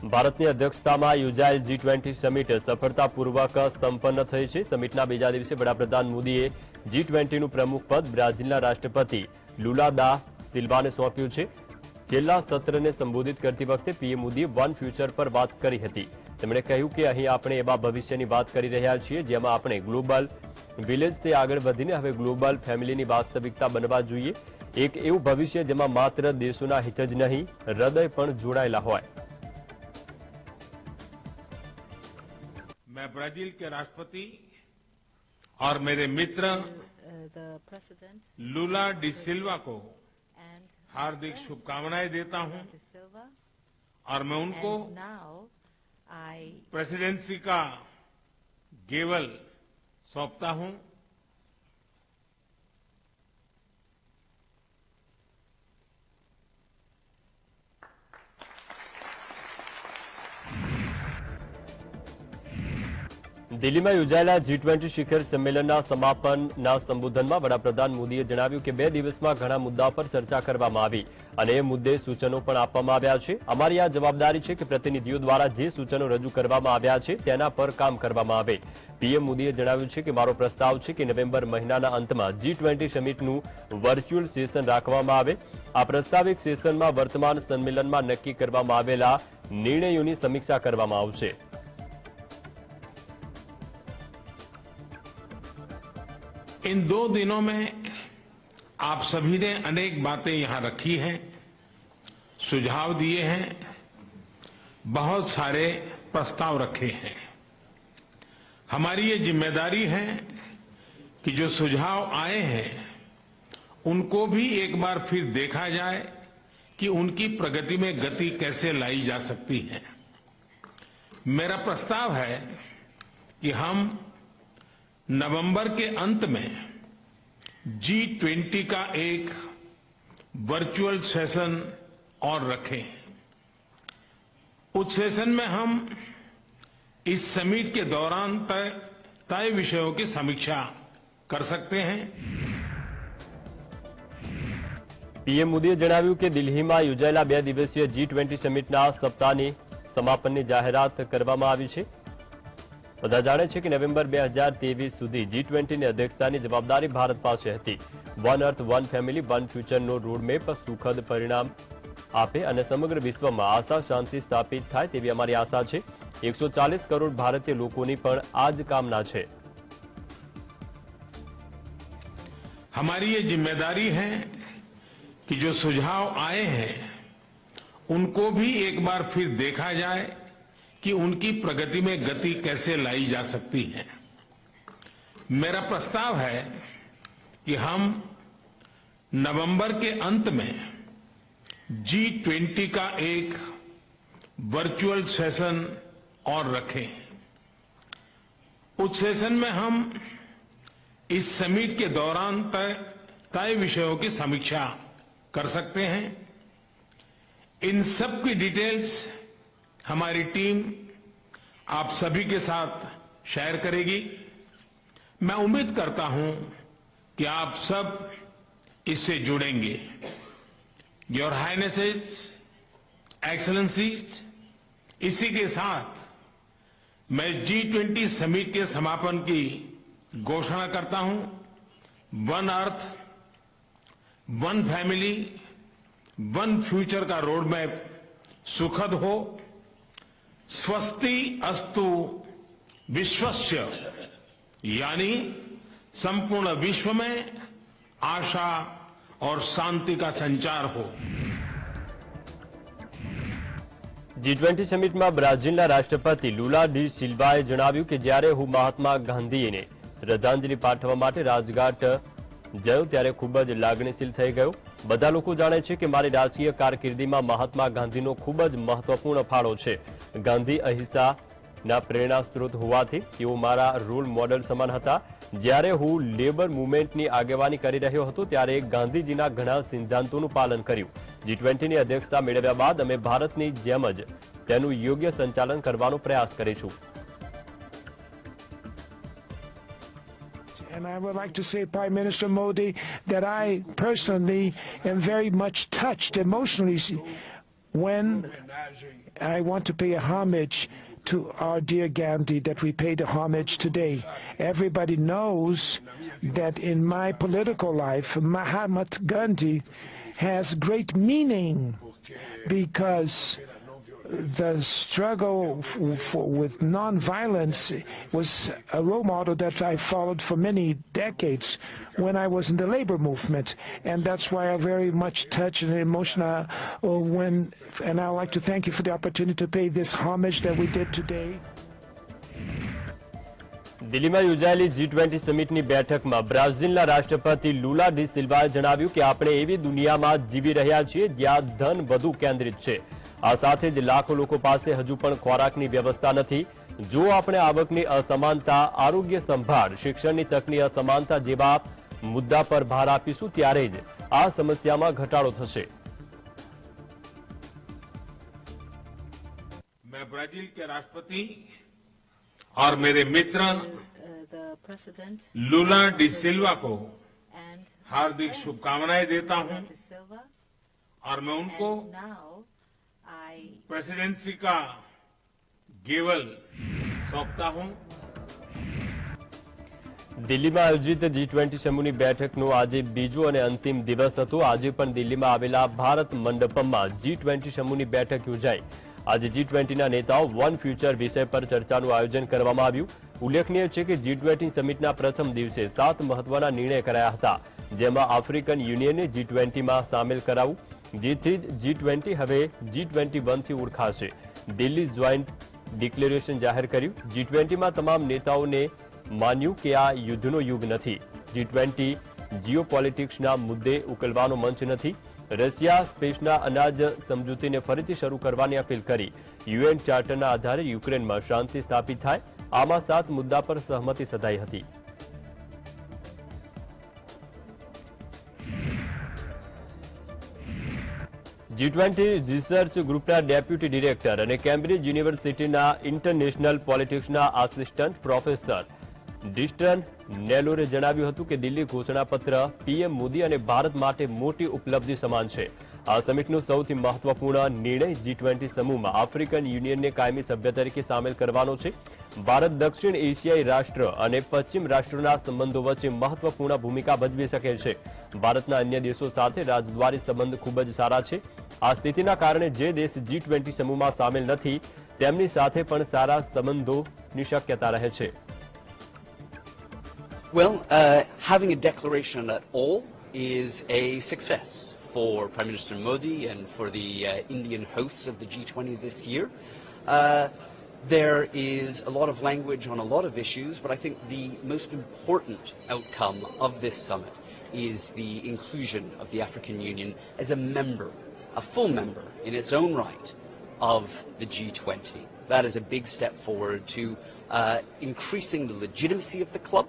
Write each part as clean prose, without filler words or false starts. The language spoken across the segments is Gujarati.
ભારતની અધ્યક્ષતામાં યોજાયેલ G20 સમિટ સફળતાપૂર્વક સંપન્ન થઈ છે। સમિટના બીજા દિવસે વડાપ્રધાન મોદીએ G20નું પ્રમુખ પદ બ્રાઝિલના રાષ્ટ્રપતિ લુલા દા સિલ્વાને સોંપ્યું છે। છેલ્લા સત્રને સંબોધિત કરતી વખતે પીએમ મોદીએ વન ફ્યુચર પર વાત કરી હતી। તેમણે કહ્યું કે અહીં આપણે એવા ભવિષ્યની વાત કરી રહ્યા છીએ જેમાં આપણે ગ્લોબલ વિલેજથી આગળ વધીને હવે ગ્લોબલ ફેમિલીની વાસ્તવિકતા બનવા જોઈએ। એક એવું ભવિષ્ય જેમાં માત્ર દેશોના હિત જ નહીં, હૃદય પણ જોડાયેલા હોય। मैं ब्राजील के राष्ट्रपति और मेरे मित्र लूला डी सिल्वा को हार्दिक शुभकामनाएं देता हूं और मैं उनको प्रेसिडेंसी का गेवल सौंपता हूं। दिल्ली में योजाયેલા G20 शिखर सम्मेलनના સમાપનના સંબોધનમાં વડાપ્રધાન મોદીએ જણાવ્યું કે 2 દિવસમાં ઘણા મુદ્દાઓ પર ચર્ચા કરવામાં આવી અને એ મુદ્દે સૂચનો પણ આપવામાં આવ્યા છે। અમારી આ જવાબદારી છે કે પ્રતિનિધિઓ દ્વારા જે સૂચનો રજૂ કરવામાં આવ્યા છે તેના પર કામ કરવામાં આવે। પીએમ મોદીએ જણાવ્યું છે કે મારો પ્રસ્તાવ છે કે નવેમ્બર મહિનાના અંતમાં G20 સમિટનું વર્ચ્યુઅલ સેશન રાખવામાં આવે। આ પ્રસ્તાવિક સેશનમાં વર્તમાન સંમેલનમાં નક્કી કરવામાં આવેલા નિર્ણયોની સમીક્ષા કરવામાં આવશે। इन 2 दिनों में आप सभी ने अनेक बातें यहां रखी हैं, सुझाव दिए हैं, बहुत सारे प्रस्ताव रखे हैं। हमारी ये जिम्मेदारी है कि जो सुझाव आए हैं उनको भी एक बार फिर देखा जाए कि उनकी प्रगति में गति कैसे लाई जा सकती है। मेरा प्रस्ताव है कि हम नवंबर के अंत में G20 का एक वर्चुअल सेशन और रखें। उस सेशन में हम इस समिट के दौरान तय विषयों की समीक्षा कर सकते हैं। पीएम मोदीए जણાવ્યું કે દિલ્હીમાં યોજાયેલા 2 દિવસીય G20 સમિટના સપ્તાહની સમાપનની જાહેરાત કરવામાં આવી છે। બધા જાણે છે કે નવેમ્બર 2023 સુધી G20ની અધ્યક્ષતાની જવાબદારી ભારત પાસે હતી। One earth one family one ફ્યુચરનો રોડમેપ સુખદ પરિણામ આપે અને સમગ્ર વિશ્વમાં આશા શાંતિ સ્થાપિત થાય તેવી અમારી આશા છે। 140 કરોડ ભારતીય લોકોની પણ આ જ કામના છે। हमारी ये जिम्मेदारी है कि जो सुझाव आए हैं उनको भी एक बार फिर देखा जाए कि उनकी प्रगति में गति कैसे लाई जा सकती है। मेरा प्रस्ताव है कि हम नवंबर के अंत में G20 का एक वर्चुअल सेशन और रखें। उस सेशन में हम इस समिट के दौरान तय विषयों की समीक्षा कर सकते हैं। इन सब की डिटेल्स हमारी टीम आप सभी के साथ शेयर करेगी। मैं उम्मीद करता हूं कि आप सब इससे जुड़ेंगे। योर हाइनेसेस, एक्सेलेंसीज, इसी के साथ मैं G20 समिट के समापन की घोषणा करता हूं। One earth, one family, one future का रोड मैप सुखद हो। स्वस्ति अस्तु विश्वस्य, यानी संपूर्ण विश्व में आशा और शांति का संचार हो। G20 સમિટમાં બ્રાઝિલના રાષ્ટ્રપતિ લુલા ડી સિલ્વાએ જણાવ્યું કે જ્યારે હું મહાત્મા ગાંધીને શ્રદ્ધાંજલિ પાઠવવા માટે રાજઘાટ ગયો ત્યારે ખૂબ જ લાગણીશીલ થઈ ગયો। બધા લોકો જાણે છે કે મારી રાજકીય કારકિર્દીમાં મહાત્મા ગાંધીનો ખૂબ જ મહત્વપૂર્ણ ફાળો છે। ગાંધી અહિંસાના પ્રેરણા સ્ત્રોત હોવાથી તેઓ મારા રોલ મોડેલ સમાન હતા। જ્યારે હું લેબર મૂવમેન્ટની આગેવાની કરી રહ્યો હતો ત્યારે ગાંધીજીના ઘણા સિદ્ધાંતોનું પાલન કર્યું। G20ની અધ્યક્ષતા મેળવ્યા બાદ અમે ભારતની જેમ જ તેનું યોગ્ય સંચાલન કરવાનો પ્રયાસ કરીશું। And I would like to say, Prime Minister Modi, that I personally am very much touched emotionally when I want to pay a homage to our dear Gandhi, that we pay the homage today. Everybody knows that in my political life, Mahatma Gandhi has great meaning because the struggle with non-violence was a role model that I followed for many decades when I was in the labor movement, and that's why I'm very much touched and emotional and I'd like to thank you for the opportunity to pay this homage that we did today. દિલ્હીમાં યોજાયેલી G20 સમિટની બેઠકમાં બ્રાઝિલના રાષ્ટ્રપતિ લુલા ડી સિલ્વાએ જણાવ્યું કે આપણે એવી દુનિયામાં જીવી રહ્યા છીએ જ્યાં ધન વધુ કેન્દ્રિત છે. આ સાથે જ લાખો લોકો પાસે હજુ પણ ખોરાકની વ્યવસ્થા નથી. જો આપણે આવકની અસમાનતા, આરોગ્ય સંભાળ, શિક્ષણની તકની અસમાનતા જેવા મુદ્દા પર ભાર આપીશું ત્યારે જ આ સમસ્યામાં ઘટાડો થશે. मैं ब्राजील के राष्ट्रपति और मेरे मित्र लूला डी सिल्वा को हार्दिक शुभकामनाएं देता हूं और मैं उनको प्रेसिडेंसी का गेवल सौंपता हूं. દિલ્હીમાં આયોજિત G20 સમૂહની બેઠકનો આજે બીજો અને અંતિમ દિવસ હતો. આજે પણ દિલ્હીમાં આવેલા ભારત મંડપમમાં G20 સમૂહની બેઠક યોજાઈ. આજે G20ના નેતાઓ વન ફ્યુચર વિષય પર ચર્ચાનું આયોજન કરવામાં આવ્યું. ઉલ્લેખનીય છે કે G20 સમિટના પ્રથમ દિવસે 7 મહત્વના નિર્ણય કરાયા હતા, જેમાં આફ્રિકન યુનિયનને G20માં સામેલ કરાવવું, જેથી G20 હવે G21 થી ઓળખાશે. દિલ્હી જોઈન્ટ ડિક્લેરેશન જાહેર કર્યું. G20માં તમામ નેતાઓને માન્યું કે આ યુદ્ધનો યુગ નથી. G20 જીઓપોલિટિક્સના મુદ્દે ઉકેલવાનો મંચ નથી. રશિયા સ્પેસના અનાજ સમજૂતીને ફરીથી શરૂ કરવાની અપીલ કરી. યુએન ચાર્ટરના આધારે યુક્રેનમાં શાંતિ સ્થાપિત થાય. આમાં 7 મુદ્દા પર સહમતિ સધાઈ હતી. G20 રિસર્ચ ગ્રુપના ડેપ્યુટી ડિરેક્ટર અને કેમ્બ્રિજ યુનિવર્સિટીના ઇન્ટરનેશનલ પોલિટિક્સના આસિસ્ટન્ટ પ્રોફેસર ડિસ્ટન નેલોરે જણાવ્યું હતું કે દિલ્હી ઘોષણાપત્ર પીએમ મોદી અને ભારત માટે મોટી ઉપલબ્ધિ સમાન છે. આ સમિટનો સૌથી મહત્વપૂર્ણ નિર્ણય G20 સમૂહમાં આફ્રિકન યુનિયનને કાયમી સભ્ય તરીકે સામેલ કરવાનો છે. ભારત દક્ષિણ એશિયાઈ રાષ્ટ્ર અને પશ્ચિમ રાષ્ટ્રોના સંબંધો વચ્ચે મહત્વપૂર્ણ ભૂમિકા ભજવી શકે છે. ભારતના અન્ય દેશો સાથે રાજદ્વારી સંબંધ ખૂબ જ સારા છે. આ સ્થિતિના કારણે જે દેશ G20 સમૂહમાં સામેલ નથી તેમની સાથે પણ સારા સંબંધોની શક્યતા રહે છે. Well, having a declaration at all is a success for Prime Minister Modi and for the Indian hosts of the G20 this year. There is a lot of language on a lot of issues, but I think the most important outcome of this summit is the inclusion of the African Union as a member, a full member in its own right of the G20. That is a big step forward to increasing the legitimacy of the club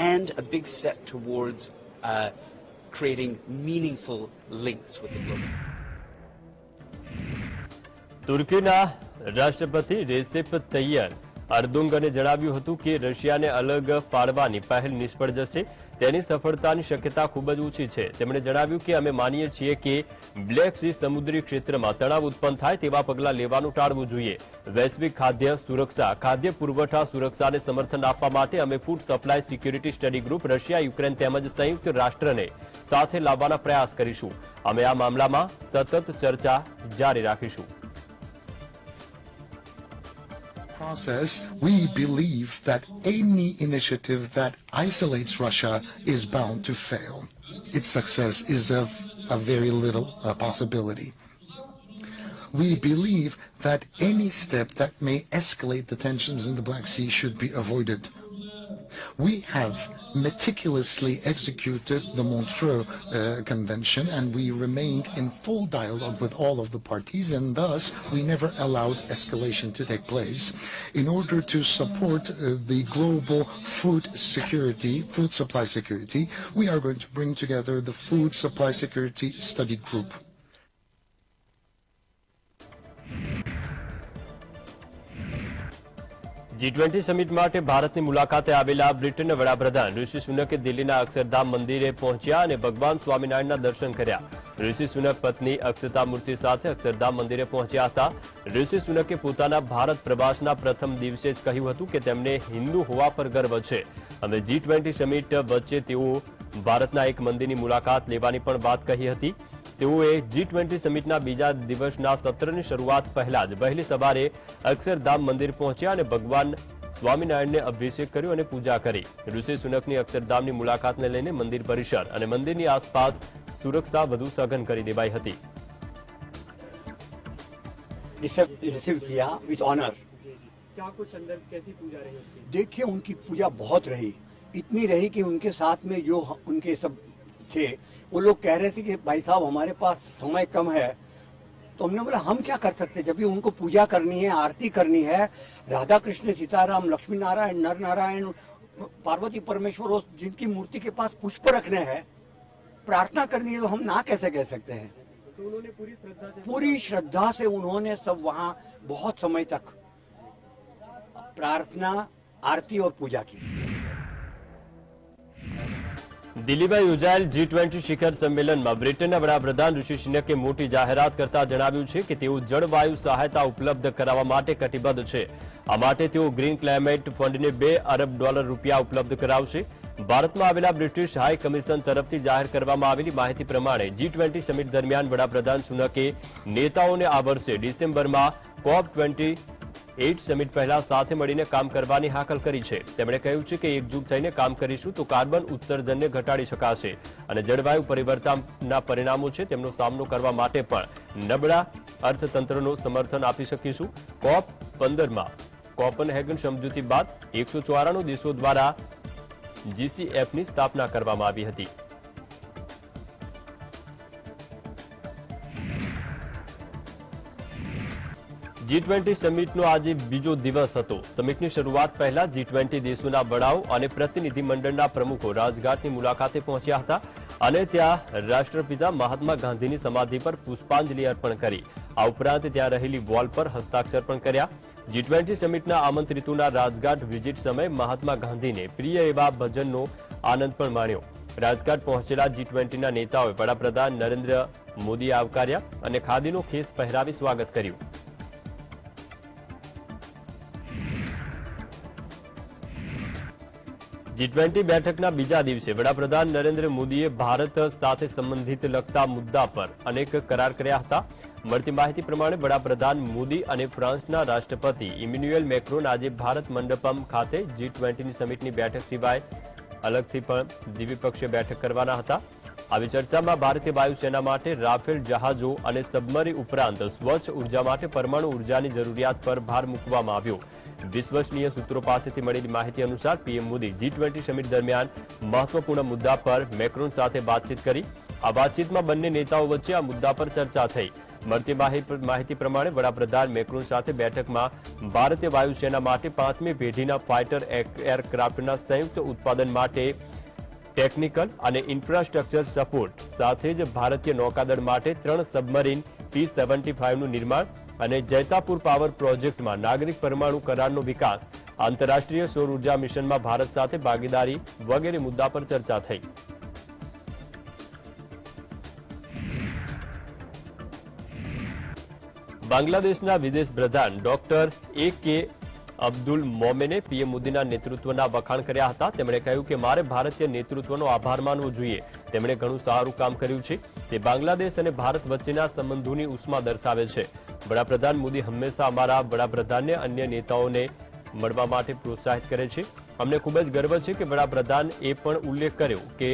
and a big step towards creating meaningful links with the global. તુર્કીના રાષ્ટ્રપતિ રેસેપ તૈયબ અર્દોગને જણાવ્યું હતું કે રશિયાને અલગ પાડવાની પહેલ નિષ્ફળ જશે. તેની સફળતાની શક્યતા ખૂબ જ ઓછી છે. તેમણે જણાવ્યું કે અમે માનીએ છીએ કે બ્લેક સી સમુદ્રી ક્ષેત્રમાં તણાવ ઉત્પન્ન થાય તેવા પગલાં લેવાનું ટાળવું જોઈએ. વૈશ્વિક ખાદ્ય સુરક્ષા, ખાદ્ય પુરવઠા સુરક્ષાને સમર્થન આપવા માટે અમે food supply security study group, Russia, Ukraine તેમજ સંયુક્ત રાષ્ટ્રને સાથે લાવવાના પ્રયાસ કરીશું. અમે આ મામલામાં સતત ચર્ચા જારી રાખીશું. Process, we believe that any initiative that isolates Russia is bound to fail. Its success is of a very little possibility. We believe that any step that may escalate the tensions in the Black Sea should be avoided. We have meticulously executed the Montreux Convention, and we remained in full dialogue with all of the parties, and thus we never allowed escalation to take place. In order to support the global food supply security, we are going to bring together the Food Supply Security Study Group. G20 summit માટે ભારતની મુલાકાતે આવેલા બ્રિટનના વડાપ્રધાન ઋષિ સુનકે દિલ્હીના અક્ષરધામ મંદિરે પહોંચ્યા અને ભગવાન સ્વામિનારાયણના દર્શન કર્યા. ઋષિ સુનક પત્ની અક્ષતા મૂર્તિ સાથે અક્ષરધામ મંદિરે પહોંચ્યા હતા. ઋષિ સુનકે પોતાના ભારત પ્રવાસના પ્રથમ દિવસે જ કહ્યું હતું કે તેમને હિન્દુ હોવા પર ગર્વ છે અને G20 સમિટ વચ્ચે તેઓ ભારતના એક મંદિરની મુલાકાત લેવાની પણ વાત કહી હતી. તેઓએ G20 સમિટના બીજા દિવસના સત્રની શરૂઆત પહેલા જ વહેલી સવારે અક્ષરધામ મંદિર પહોંચ્યા અને ભગવાન સ્વામિનારાયણને અભિષેક કર્યો અને પૂજા કરી. ઋષિ સુનકની અક્ષરધામની મુલાકાતને લઈને મંદિર પરિસર અને મંદિરની આસપાસ સુરક્ષા વધુ સઘન કરી દેવાઈ હતી. रिसीव किया विथ ऑनर. क्या कुछ अंदर कैसी पूजा रही उसकी? देखिए उनकी पूजा बहुत रही, इतनी रही कि उनके साथ में जो उनके सब थे वो लोग कह रहे थे कि भाई साहब हमारे पास समय कम है. तो हमने बोला हम क्या कर सकते, जब भी उनको पूजा करनी है, आरती करनी है, राधा कृष्ण सीताराम लक्ष्मी नारायण नर नारायण पार्वती परमेश्वर उस जिनकी मूर्ति के पास पुष्प रखने हैं, प्रार्थना करनी है, तो हम ना कैसे कह सकते हैं. तो उन्होंने पूरी श्रद्धा से उन्होंने सब वहाँ बहुत समय तक प्रार्थना आरती और पूजा की. દિલ્હીમાં યોજાયેલ G20 શિખર સંમેલનમાં બ્રિટનના વડાપ્રધાન ઋષિ સુનકે મોટી જાહેરાત કરતા જણાવ્યું છે કે તેઓ જળવાયુ સહાયતા ઉપલબ્ધ કરાવવા માટે કટિબદ્ધ છે. આ માટે તેઓ ગ્રીન ક્લાઇમેટ ફંડને $2 અરબ રૂપિયા ઉપલબ્ધ કરાવશે. ભારતમાં આવેલા બ્રિટિશ હાઈ કમિશન તરફથી જાહેર કરવામાં આવેલી માહિતી પ્રમાણે G20 સમિટ દરમિયાન વડાપ્રધાન સુનકે નેતાઓને આ વર્ષે ડિસેમ્બરમાં COP28 સમિટ પહેલા સાથે મળીને કામ કરવાની હાકલ કરી છે. તેમણે કહ્યું છે કે એકજૂટ થઈને કામ કરીશું તો કાર્બન ઉત્સર્જનને ઘટાડી શકાશે અને જળવાયુ પરિવર્તનના પરિણામો છે તેમનો સામનો કરવા માટે પણ નબળા અર્થતંત્રનો સમર્થન આપી શકીશું. COP15માં કોપનહેગન સમજૂતી બાદ 194 દેશો દ્વારા GCFની સ્થાપના કરવામાં આવી હતી. G20 સમિટનો આજે બીજો દિવસ હતો. સમિટની શરૂઆત પહેલા G20 દેશોના વડાઓ અને પ્રતિનિધિમંડળના પ્રમુખો રાજઘાટની મુલાકાતે પહોંચ્યા હતા અને ત્યાં રાષ્ટ્રપિતા મહાત્મા ગાંધીની સમાધિ પર પુષ્પાંજલિ અર્પણ કરી. આ ઉપરાંત ત્યાં રહેલી વોલ પર હસ્તાક્ષર પણ કર્યા. G20 સમિટના આમંત્રિતોના રાજઘાટ વિઝિટ સમયે મહાત્મા ગાંધીને પ્રિય એવા ભજનનો આનંદ પણ માણ્યો. રાજઘાટ પહોંચેલા G20ના નેતાઓએ વડાપ્રધાન નરેન્દ્ર મોદીએ આવકાર્યા અને ખાદીનો ખેસ પહેરાવી સ્વાગત કર્યું. G20 બેઠકના બીજા દિવસે વડાપ્રધાન નરેન્દ્ર મોદીએ ભારત સાથે સંબંધિત લગતા મુદ્દા પર અનેક કરાર કર્યા હતા. મળતી માહિતી પ્રમાણે વડાપ્રધાન મોદી અને ફ્રાન્સના રાષ્ટ્રપતિ ઇમેન્યુએલ મેક્રોન આજે ભારત મંડપમ ખાતે G20ની સમિટની બેઠક સિવાય અલગથી પણ દ્વિપક્ષીય બેઠક કરવાના હતા. આવી ચર્ચામાં ભારતીય વાયુસેના માટે રાફેલ જહાજો અને સબમરીન ઉપરાંત સ્વચ્છ ઉર્જા માટે પરમાણુ ઉર્જાની જરૂરિયાત પર ભાર મૂકવામાં આવ્યો. વિશ્વસનીય સૂત્રો પાસેથી મળેલી માહિતી અનુસાર પીએમ મોદી G20 સમિટ દરમિયાન મહત્વપૂર્ણ મુદ્દા પર મેક્રોન સાથે વાતચીત કરી. આ વાતચીતમાં બંને નેતાઓ વચ્ચે આ મુદ્દા પર ચર્ચા થઈ. મળતી માહિતી પ્રમાણે વડાપ્રધાન મેક્રોન સાથે બેઠકમાં ભારતીય વાયુસેના માટે 5મી પેઢીના ફાઇટર એરક્રાફ્ટના સંયુક્ત ઉત્પાદન માટે ટેકનિકલ અને ઇન્ફ્રાસ્ટ્રક્ચર સપોર્ટ સાથે જ ભારતીય નૌકાદળ માટે 3 સબમરીન P-75નું નિર્માણ અને જૈતાપુર પાવર પ્રોજેક્ટમાં નાગરિક પરમાણુ કરારનો વિકાસ, આંતરરાષ્ટ્રીય સૌર ઉર્જા મિશનમાં ભારત સાથે ભાગીદારી વગેરે મુદ્દા પર ચર્ચા થઈ. બાંગ્લાદેશના વિદેશ પ્રધાન ડોક્ટર A.K. અબ્દુલ મોમેને પીએમ મોદીના નેતૃત્વના વખાણ કર્યા હતા. તેમણે કહ્યું કે મારે ભારતીય નેતૃત્વનો આભાર માનવો જોઈએ. તેમણે ઘણું સારું કામ કર્યું છે. તે બાંગ્લાદેશ અને ભારત વચ્ચેના સંબંધોની ઉષ્મા દર્શાવે છે. વડાપ્રધાન મોદી હંમેશા અમારા વડાપ્રધાનને અન્ય નેતાઓને મળવા માટે પ્રોત્સાહિત કરે છે. અમને ખૂબ જ ગર્વ છે કે વડાપ્રધાન એ પણ ઉલ્લેખ કર્યો કે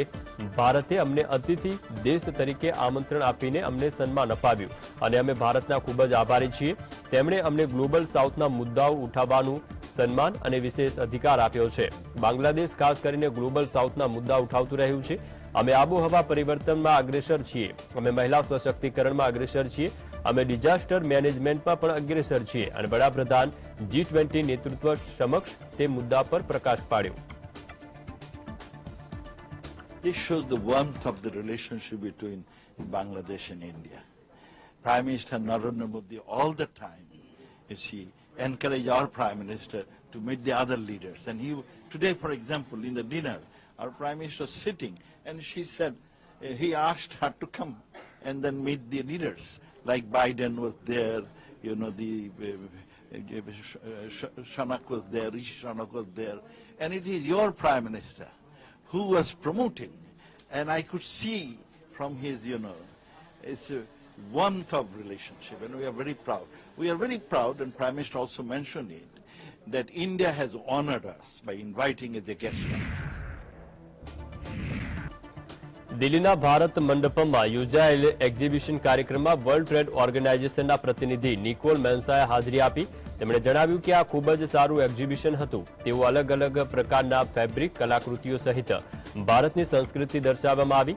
ભારતે અમને અતિથિ દેશ તરીકે આમંત્રણ આપીને અમને સન્માન અપાવ્યું અને અમે ભારતના ખૂબ જ આભારી છીએ. તેમણે અમને ગ્લોબલ સાઉથના મુદ્દાઓ ઉઠાવવાનું સન્માન અને વિશેષ અધિકાર આપ્યો છે. બાંગ્લાદેશ ખાસ કરીને ગ્લોબલ સાઉથના મુદ્દા ઉઠાવતું રહ્યું છે. અમે આબોહવા પરિવર્તનમાં અગ્રેસર છીએ. અમે મહિલા સશક્તિકરણમાં અગ્રેસર છીએ. અમે ડિઝાસ્ટર મેનેજમેન્ટમાં પણ અગ્રેસર છીએ અને વડાપ્રધાન G20 નેતૃત્વ સમક્ષ તે મુદ્દા પર પ્રકાશ પાડ્યો. This shows the warmth of the relationship between Bangladesh and India. Prime Minister Narendra Modi all the time, she encouraged our Prime Minister to meet the other leaders. And today, for example, in the dinner, our Prime Minister was sitting and she said, he asked her to come and then meet the leaders. Like Biden was there, you know, Sunak was there, Rishi Sunak was there, and it is your Prime Minister who was promoting. And I could see from his, you know, it's a warmth of relationship, and we are very proud. We are very proud, and Prime Minister also mentioned it, that India has honored us by inviting as a guest country. દિલ્હીના ભારત મંડપમમાં યોજાયેલ એક્ઝિબિશન કાર્યક્રમમાં વર્લ્ડ ટ્રેડ ઓર્ગેનાઇઝેશનના પ્રતિનિધિ નિકોલ મેન્સાએ હાજરી આપી. તેમણે જણાવ્યું કે આ ખૂબ જ સારું એક્ઝિબિશન હતું. તેઓ અલગ અલગ પ્રકારના ફેબ્રિક કલાકૃતિઓ સહિત ભારતની સંસ્કૃતિ દર્શાવવામાં આવી.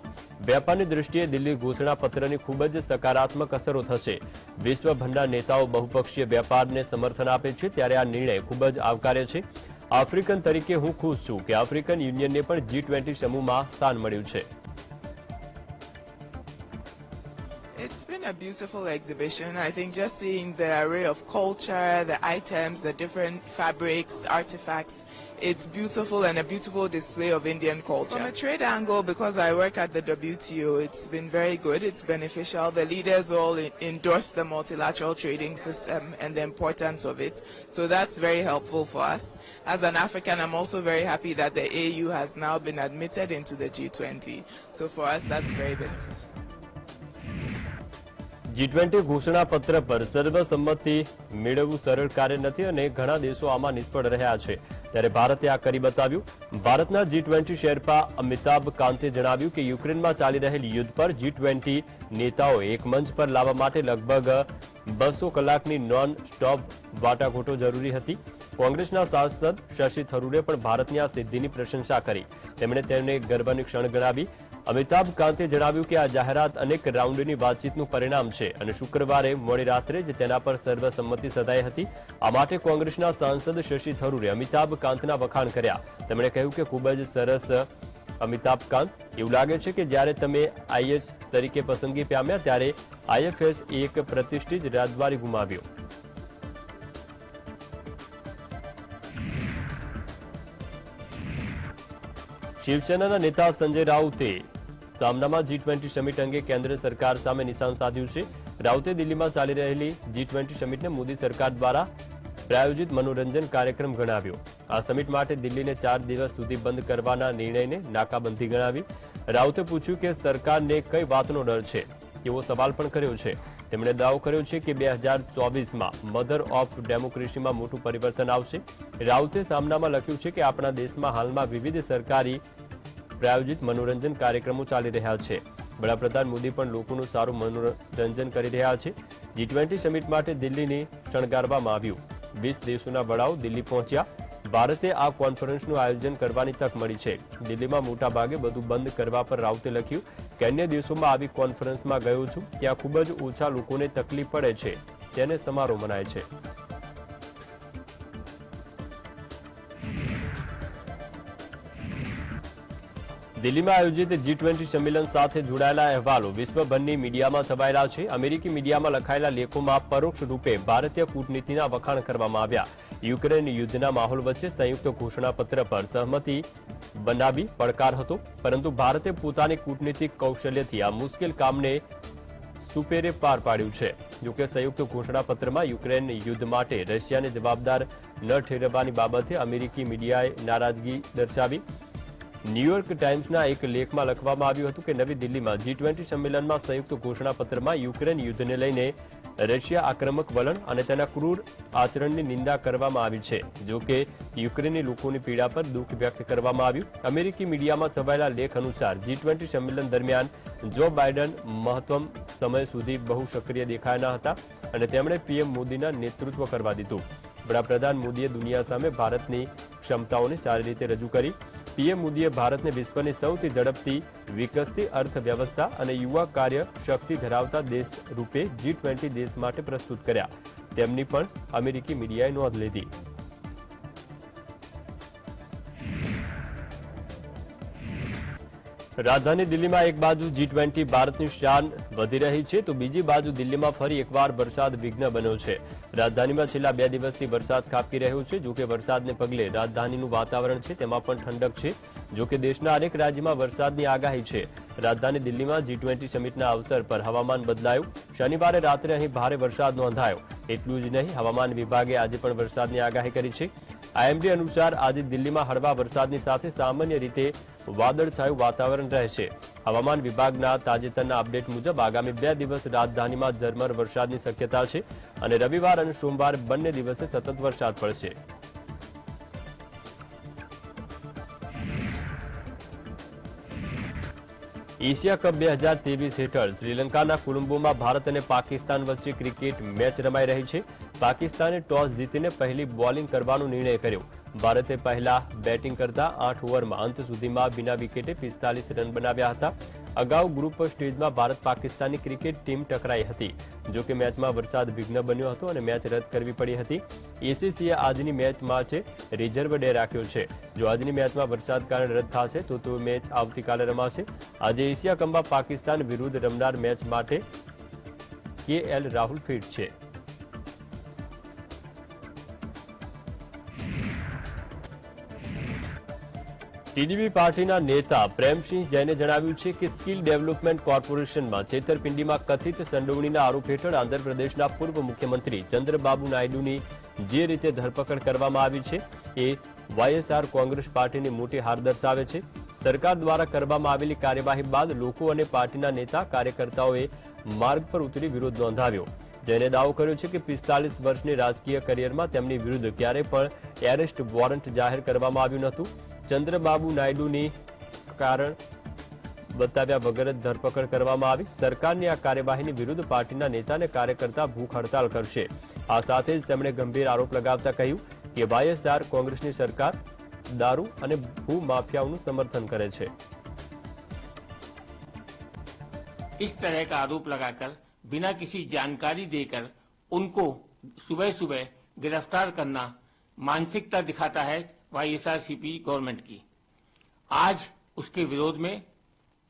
વેપારની દૃષ્ટિએ દિલ્હી ઘોષણાપત્રની ખૂબ જ સકારાત્મક અસરો થશે. વિશ્વભરના નેતાઓ બહુપક્ષીય વેપારને સમર્થન આપે છે, ત્યારે આ નિર્ણય ખૂબ જ આવકાર્ય છે. આફ્રિકન તરીકે હું ખુશ છું કે આફ્રિકન યુનિયનને પણ G20 સમૂહમાં સ્થાન મળ્યું છે. It's been a beautiful exhibition. I think just seeing the array of culture, the items, the different fabrics, artifacts, it's beautiful and a beautiful display of Indian culture. From a trade angle, because I work at the WTO, it's been very good. It's beneficial. The leaders all endorse the multilateral trading system and the importance of it. So that's very helpful for us. As an African, I'm also very happy that the AU has now been admitted into the G20. So for us, that's very beneficial. G20 ઘોષણાપત્ર પર સર્વસંમતિ મેળવવું સરળ કાર્ય નથી અને ઘણા દેશો આમાં નિષ્ફળ રહ્યા છે, ત્યારે ભારતે આ કરી બતાવ્યું. ભારતના G20 શેરપા અમિતાભ કાંતે જણાવ્યું કે યુક્રેનમાં ચાલી રહેલ યુદ્ધ પર G20 નેતાઓ એક મંચ પર લાવવા માટે લગભગ 200 કલાકની નોન સ્ટોપ વાટાઘાટો જરૂરી હતી. કોંગ્રેસના સાંસદ શશી થરૂરે પણ ભારતની આ સિદ્ધિની પ્રશંસા કરી. તેમણે તેને ગર્વની ક્ષણ ગણાવી. અમિતાભ કાંતે જણાવ્યું કે આ જાહેરાત અનેક રાઉન્ડની વાતચીતનું પરિણામ છે અને શુક્રવારે મોડી રાત્રે જ તેના પર સર્વસંમતિ સધાઈ હતી. આ માટે કોંગ્રેસના સાંસદ શશી થરૂરે અમિતાભ કાંતના વખાણ કર્યા. તેમણે કહ્યું કે ખૂબ જ સરસ અમિતાભ કાંત, એવું લાગે છે કે જ્યારે તમે આઈએસ તરીકે પસંદગી પામ્યા ત્યારે આઈએફએસ એક પ્રતિષ્ઠિત રાજદ્વારી ગુમાવ્યો. શિવસેનાના નેતા સંજય રાઉતે સામનામાં G20 સમિટ અંગે કેન્દ્ર સરકાર સામે નિશાન સાધ્યું છે. રાઉતે દિલ્હીમાં ચાલી રહેલી G20 સમિટને મોદી સરકાર દ્વારા પ્રાયોજિત મનોરંજન કાર્યક્રમ ગણાવ્યો. આ સમિટ માટે દિલ્હીને 4 દિવસ સુધી બંધ કરવાના નિર્ણયને નાકાબંધી ગણાવી. રાઉતે પૂછ્યું કે સરકારને કઈ વાતનો ડર છે, તેવો સવાલ પણ કર્યો છે. તેમણે દાવો કર્યો છે કે 2024માં મધર ઓફ ડેમોક્રેસીમાં મોટું પરિવર્તન આવશે. રાઉતે સામનામાં લખ્યું છે કે આપણા દેશમાં હાલમાં વિવિધ સરકારી પ્રાયોજિત મનોરંજન કાર્યક્રમો ચાલી રહ્યા છે. વડાપ્રધાન મોદી પણ લોકોનું સારું મનોરંજન કરી રહ્યા છે. G20 સમિટ માટે દિલ્હીને શણગારવામાં આવ્યું. 20 દેશોના વડાઓ દિલ્હી પહોંચ્યા. ભારતે આ કોન્ફરન્સનું આયોજન કરવાની તક મળી છે. દિલ્હીમાં મોટા ભાગે બધું બંધ કરવા પર રાઉતે લખ્યું કે અન્ય દેશોમાં આવી કોન્ફરન્સમાં ગયો છું, ત્યાં ખૂબ જ ઓછા લોકોને તકલીફ પડે છે, તેને સમારોહ મનાય છે. દિલ્હીમાં આયોજિત G20 સંમેલન સાથે જોડાયેલા અહેવાલો વિશ્વભરની મીડિયામાં છવાયેલા છે. અમેરિકી મીડિયામાં લખાયેલા લેખોમાં પરોક્ષ રૂપે ભારતીય કૂટનીતિના વખાણ કરવામાં આવ્યા. યુક્રેન યુદ્ધના માહોલ વચ્ચે સંયુક્ત ઘોષણાપત્ર પર સહમતિ બનાવી પડકાર હતો, પરંતુ ભારતે પોતાની કૂટનીતિક કૌશલ્યથી આ મુશ્કેલ કામને સુપેરે પાર પાડ્યું છે. જોકે સંયુક્ત ઘોષણાપત્રમાં યુક્રેન યુદ્ધ માટે રશિયાને જવાબદાર ન ઠેરવવાની બાબતે અમેરિકી મીડિયાએ નારાજગી દર્શાવી. ન્યૂયોર્ક ટાઈમ્સના એક લેખમાં લખવામાં આવ્યું હતું કે નવી દિલ્હીમાં G20 સંમેલનમાં સંયુક્ત ઘોષણાપત્રમાં યુક્રેન યુદ્ધને લઈને રશિયા આક્રમક વલણ અને તેના ક્રૂર આચરણની નિંદા કરવામાં આવી છે. જોકે યુક્રેની લોકોની પીડા પર દુઃખ વ્યક્ત કરવામાં આવ્યું. અમેરિકી મીડિયામાં છવાયેલા લેખ અનુસાર G20 સંમેલન દરમિયાન જો બાઇડન મહત્તમ સમય સુધી બહુ સક્રિય દેખાયા ન હતા અને તેમણે પીએમ મોદીના નેતૃત્વ કરવા દીધું. વડાપ્રધાન મોદીએ દુનિયા સામે ભારતની ક્ષમતાઓને સારી રીતે રજૂ કરી. પીએમ મોદીએ ભારતને વિશ્વની સૌથી ઝડપથી વિકસતી અર્થવ્યવસ્થા અને યુવા કાર્ય શક્તિ ધરાવતા દેશ રૂપે G20 દેશ માટે પ્રસ્તુત કર્યા. તેમની પણ અમેરિકી મીડિયાએ નોંધ લીધી. રાજધાની દિલ્હીમાં એક બાજુ G20 ભારતની શાન વધી રહી છે, તો બીજી બાજુ દિલ્હીમાં ફરી એકવાર વરસાદ વિઘ્ન બન્યો છે. રાજધાનીમાં છેલ્લા 2 દિવસથી વરસાદ ખાબકી રહ્યો છે. જોકે વરસાદને પગલે રાજધાનીનું વાતાવરણ છે તેમાં પણ ઠંડક છે. જોકે દેશના અનેક રાજ્યમાં વરસાદની આગાહી છે. રાજધાની દિલ્હીમાં G20 સમિટના અવસર પર હવામાન બદલાયું. શનિવારે રાત્રે અહીં ભારે વરસાદ નોંધાયો. એટલું જ નહીં, હવામાન વિભાગે આજે પણ વરસાદની આગાહી કરી છે. IMD અનુસાર આજે દિલ્હીમાં હળવા વરસાદની સાથે સામાન્ય રીતે વાદળછાયું વાતાવરણ રહેશે. હવામાન વિભાગના તાજેતરના અપડેટ મુજબ આગામી 2 દિવસ રાજધાનીમાં ઝરમર વરસાદની શક્યતા છે અને રવિવાર અને સોમવાર બંને દિવસે સતત વરસાદ પડશે. એશિયા કપ 2023 હેઠળ શ્રીલંકાના કોલંબોમાં ભારત અને પાકિસ્તાન વચ્ચે ક્રિકેટ મેચ રમાઈ રહી છે. પાકિસ્તાને ટોસ જીતીને પહેલી બોલિંગ કરવાનો નિર્ણય કર્યો. ભારતે પહેલા બેટિંગ કરતા 8 ઓવરમાં અંત સુધીમાં વિના વિકેટે 45 રન બનાવ્યા હતા. અગાઉ ગ્રુપ સ્ટેજમાં ભારત પાકિસ્તાનની ક્રિકેટ ટીમ ટકરાઈ હતી. જો કે મેચમાં વરસાદ વિઘ્ન બન્યો હતો અને મેચ રદ કરવી પડી હતી. ACCએ આજની મેચ માટે રિઝર્વ ડે રાખ્યો છે. જો આજની મેચમાં વરસાદ કારણે રદ થશે તો મેચ આવતીકાલે રમાશે. આજે એશિયા કપમાં પાકિસ્તાન વિરુદ્ધ રમનાર મેચ માટે KL રાહુલ ફિટ છે. TDP પાર્ટીના નેતા પ્રેમસિંહ જૈને જણાવ્યું છે કે સ્કિલ ડેવલપમેન્ટ કોર્પોરેશનમાં છેતરપિંડીમાં કથિત સંડોવણીના આરોપ હેઠળ આંધ્રપ્રદેશના પૂર્વ મુખ્યમંત્રી ચંદ્રબાબુ નાયડુની જે રીતે ધરપકડ કરવામાં આવી છે એ YSR કોંગ્રેસ પાર્ટીની મોટી હાર દર્શાવે છે. સરકાર દ્વારા કરવામાં આવેલી કાર્યવાહી બાદ લોકો અને પાર્ટીના નેતા કાર્યકર્તાઓએ માર્ગ પર ઉતરી વિરોધ નોંધાવ્યો. જૈને દાવો કર્યો છે કે 45 વર્ષની રાજકીય કરિયરમાં તેમની વિરુદ્ધ ક્યારેય પણ એરેસ્ટ વોરંટ જાહેર કરવામાં આવ્યું નહોતું. ચંદ્રબાબુ નાયડુની કારણ બતાવ્યા વગર જ ધરપકડ કરવામાં આવી. સરકારની આ કાર્યવાહીની વિરુદ્ધ પાર્ટીના નેતા અને કાર્યકર્તા ભૂખ હડતાલ કરશે. આ સાથે જ તેમણે ગંભીર આરોપ લગાવતા કહ્યું કે YSR કોંગ્રેસની સરકાર દારૂ અને ભૂ માફિયાઓનું સમર્થન કરે છે. इस तरह का आरोप लगाकर बिना किसी जानकारी देकर उनको सुबह सुबह गिरफ्तार करना मानसिकता दिखाता है YSRCP गवर्नमेंट की. आज उसके विरोध में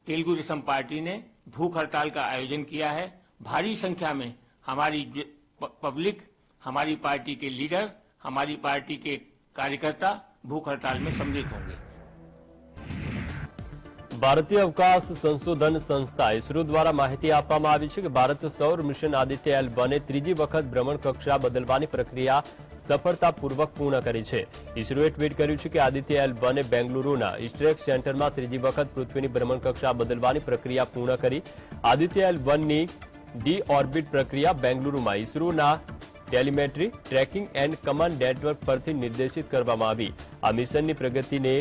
तेलुगु देशम पार्टी ने भूख हड़ताल का आयोजन किया है. भारी संख्या में हमारी पब्लिक, हमारी पार्टी के लीडर, हमारी पार्टी के कार्यकर्ता भूख हड़ताल में सम्मिलित होंगे. ભારતીય અવકાશ સંશોધન સંસ્થા ઇસરો દ્વારા માહિતી આપવામાં આવી છે કે ભારત સૌર મિશન આદિત્ય L1એ ત્રીજી વખત ભ્રમણ કક્ષા બદલવાની પ્રક્રિયા સફળતાપૂર્વક પૂર્ણ કરી છે. ઇસરોએ ટ્વીટ કર્યું છે કે આદિત્ય L1એ બેંગલુરુના ઇસ્ટ્રેક સેન્ટરમાં ત્રીજી વખત પૃથ્વીની ભ્રમણ કક્ષા બદલવાની પ્રક્રિયા પૂર્ણ કરી. આદિત્ય L1ની ડી ઓર્બિટ પ્રક્રિયા બેંગલુરુમાં ઇસરોના telemetry, tracking and command network પરથી નિર્દેશિત કરવામાં આવી. આ મિશનની પ્રગતિને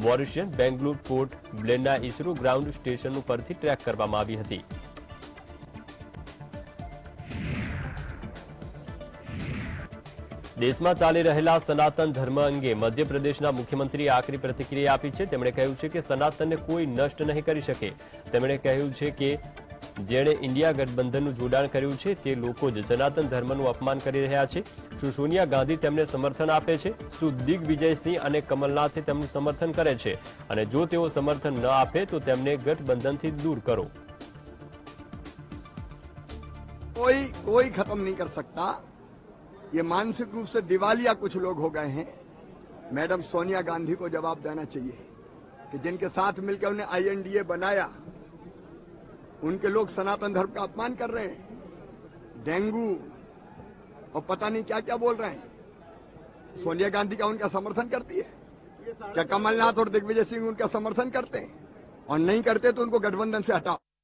મોરિશિયસ બેંગલુરુ પોર્ટ બ્લેરના ઇસરો ગ્રાઉન્ડ સ્ટેશન પરથી ટ્રેક કરવામાં આવી હતી. દેશમાં ચાલી રહેલા સનાતન ધર્મ અંગે મધ્યપ્રદેશના મુખ્યમંત્રીએ આકરી પ્રતિક્રિયા આપી છે. તેમણે કહ્યું છે કે સનાતનને કોઈ નષ્ટ નહીં કરી શકે. તેમણે કહ્યું છે કે જેણે ઇન્ડિયા ગઠબંધનનું જોડાણ કર્યું છે તે લોકો જ સનાતન ધર્મનું અપમાન કરી રહ્યા છે. શું સોનિયા ગાંધી તેમને સમર્થન આપે છે? શું દિગ્વિજયસિંહ અને કમલનાથે તેમનું સમર્થન કરે છે? અને જો તેઓ સમર્થન ન આપે તો તેમને ગઠબંધનથી દૂર કરો. कोई खत्म नहीं कर सकता. ये मानसिक रूप से दिवालिया कुछ लोग हो गए हैं. मैडम सोनिया गांधी को जवाब देना चाहिए कि जिनके साथ मिलकर उन्हें INDA बनाया उनके लोग सनातन धर्म का अपमान कर रहे हैं, डेंगू और पता नहीं क्या क्या बोल रहे हैं. सोनिया गांधी का उनका समर्थन करती है क्या? कमलनाथ और दिग्विजय सिंह उनका समर्थन करते हैं? और नहीं करते तो उनको गठबंधन से हटाओ.